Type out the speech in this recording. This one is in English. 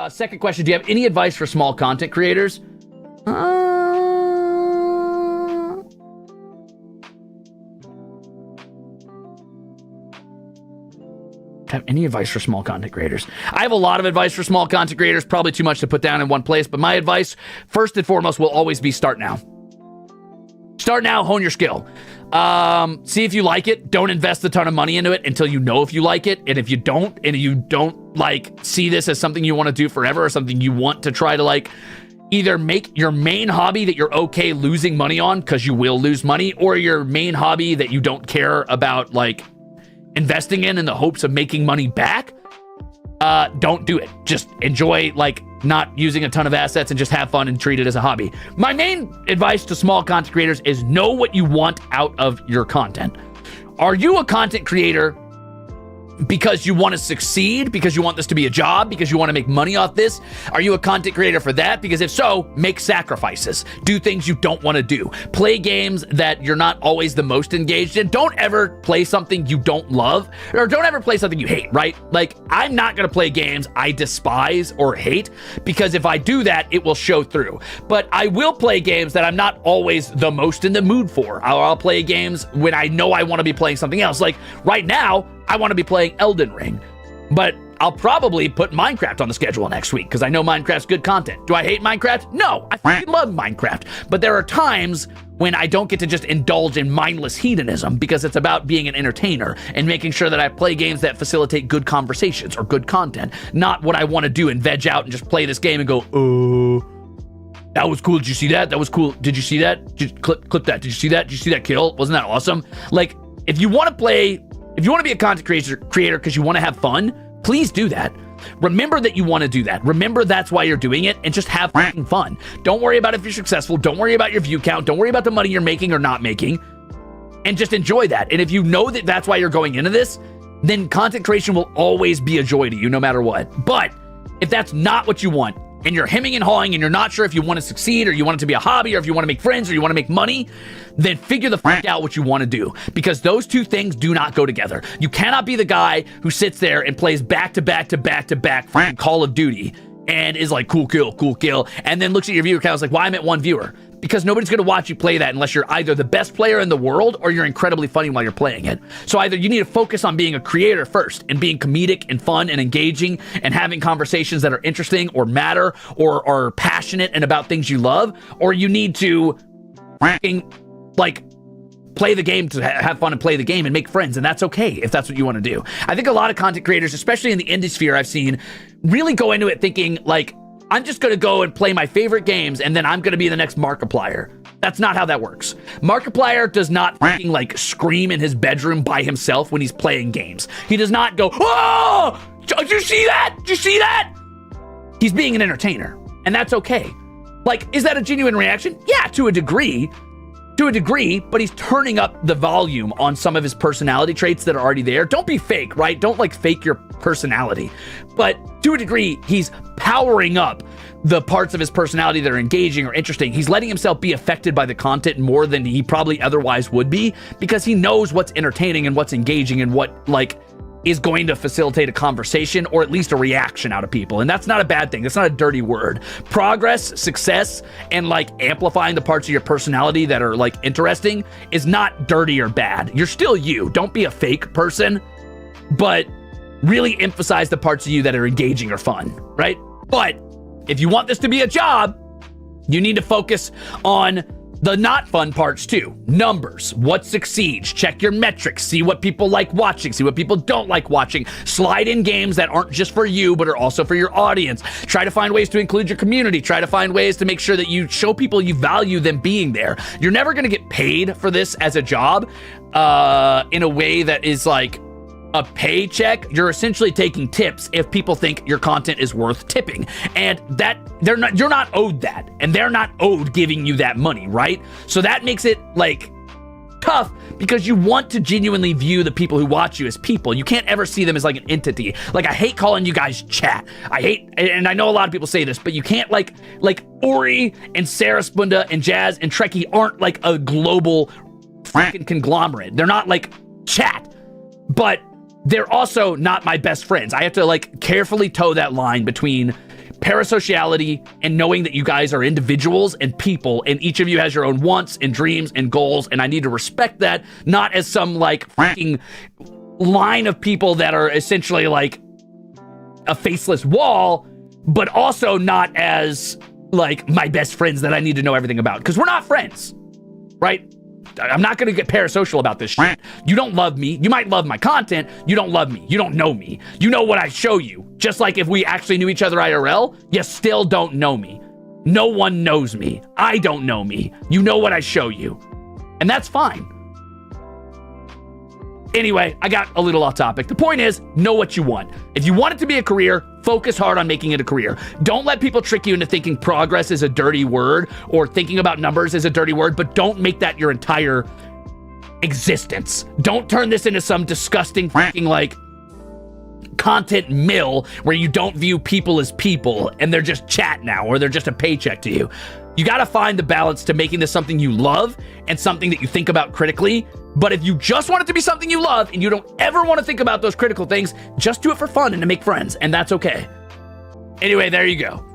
Second question, do you have any advice for small content creators? Have any advice for small content creators? I have a lot of advice for small content creators, probably too much to put down in one place, but my advice, first and foremost, will always be start now. Start now, hone your skill. See if you like it. Don't invest a ton of money into it until you know if you like it. And if you don't, like see this as something you want to do forever or something you want to try to like either make your main hobby that you're okay losing money on because you will lose money, or your main hobby that you don't care about like investing in the hopes of making money back, don't do it. Just enjoy like not using a ton of assets and just have fun and treat it as a hobby. My main advice to small content creators is know what you want out of your content. Are you a content creator because you want to succeed, because you want this to be a job, because you want to make money off this? Are you a content creator for that? Because if so, make sacrifices. Do things you don't want to do. Play games that you're not always the most engaged in. Don't ever play something you don't love, or don't ever play something you hate, right? Like, I'm not going to play games I despise or hate, because if I do that, it will show through. But I will play games that I'm not always the most in the mood for. I'll play games when I know I want to be playing something else. Like right now, I want to be playing Elden Ring, but I'll probably put Minecraft on the schedule next week because I know Minecraft's good content. Do I hate Minecraft? No, I fucking love Minecraft. But there are times when I don't get to just indulge in mindless hedonism because it's about being an entertainer and making sure that I play games that facilitate good conversations or good content, not what I want to do and veg out and just play this game and go, that was cool. Did you see that? That was cool. Did you see that? Clip that. Did you see that? Did you see that kill? Wasn't that awesome? Like, if you want to be a content creator because you want to have fun, please do that. Remember that you want to do that. Remember that's why you're doing it, and just have fucking fun. Don't worry about if you're successful. Don't worry about your view count. Don't worry about the money you're making or not making, and just enjoy that. And if you know that that's why you're going into this, then content creation will always be a joy to you no matter what. But if that's not what you want, and you're hemming and hawing and you're not sure if you want to succeed or you want it to be a hobby or if you want to make friends or you want to make money, then figure the fuck out what you want to do, because those two things do not go together. You cannot be the guy who sits there and plays back to back Call of Duty and is like, cool kill, and then looks at your viewer count and is like, why am I at one viewer? Because nobody's going to watch you play that unless you're either the best player in the world or you're incredibly funny while you're playing it. So either you need to focus on being a creator first and being comedic and fun and engaging and having conversations that are interesting or matter or are passionate and about things you love, or you need to like play the game to have fun and play the game and make friends, and that's okay if that's what you want to do. I think a lot of content creators, especially in the indie sphere, I've seen really go into it thinking like, I'm just going to go and play my favorite games and then I'm going to be the next Markiplier. That's not how that works. Markiplier does not fucking like scream in his bedroom by himself when he's playing games. He does not go, oh, did you see that? Did you see that? He's being an entertainer, and that's okay. Like, is that a genuine reaction? Yeah, to a degree, but he's turning up the volume on some of his personality traits that are already there. Don't be fake, right? Don't like fake your personality. But to a degree, he's powering up the parts of his personality that are engaging or interesting. He's letting himself be affected by the content more than he probably otherwise would be, because he knows what's entertaining and what's engaging and what like is going to facilitate a conversation or at least a reaction out of people. And that's not a bad thing. That's not a dirty word. Progress, success, and like amplifying the parts of your personality that are like interesting is not dirty or bad. You're still you. Don't be a fake person, but really emphasize the parts of you that are engaging or fun, right? But if you want this to be a job, you need to focus on the not fun parts too. Numbers, what succeeds, check your metrics, see what people like watching, see what people don't like watching, slide in games that aren't just for you, but are also for your audience. Try to find ways to include your community, try to find ways to make sure that you show people you value them being there. You're never gonna get paid for this as a job in a way that is like a paycheck. You're essentially taking tips if people think your content is worth tipping, and that you're not owed that, and they're not owed giving you that money, right? So that makes it like tough, because you want to genuinely view the people who watch you as people. You can't ever see them as like an entity. Like, I hate calling you guys chat. I hate, and I know a lot of people say this, but you can't like Ori and Sarah Spunda and Jazz and Trekkie aren't like a global freaking conglomerate. They're not like chat, but they're also not my best friends. I have to like carefully toe that line between parasociality and knowing that you guys are individuals and people, and each of you has your own wants and dreams and goals, and I need to respect that, not as some like freaking line of people that are essentially like a faceless wall, but also not as like my best friends that I need to know everything about, because we're not friends, right? I'm not going to get parasocial about this shit. You don't love me. You might love my content. You don't love me. You don't know me. You know what I show you. Just like if we actually knew each other IRL, you still don't know me. No one knows me. I don't know me. You know what I show you. And that's fine. Anyway, I got a little off topic. The point is, know what you want. If you want it to be a career, focus hard on making it a career. Don't let people trick you into thinking progress is a dirty word or thinking about numbers is a dirty word, but don't make that your entire existence. Don't turn this into some disgusting freaking like content mill where you don't view people as people and they're just chat now or they're just a paycheck to you. You got to find the balance to making this something you love and something that you think about critically. But if you just want it to be something you love and you don't ever want to think about those critical things, just do it for fun and to make friends, and that's okay. Anyway, there you go.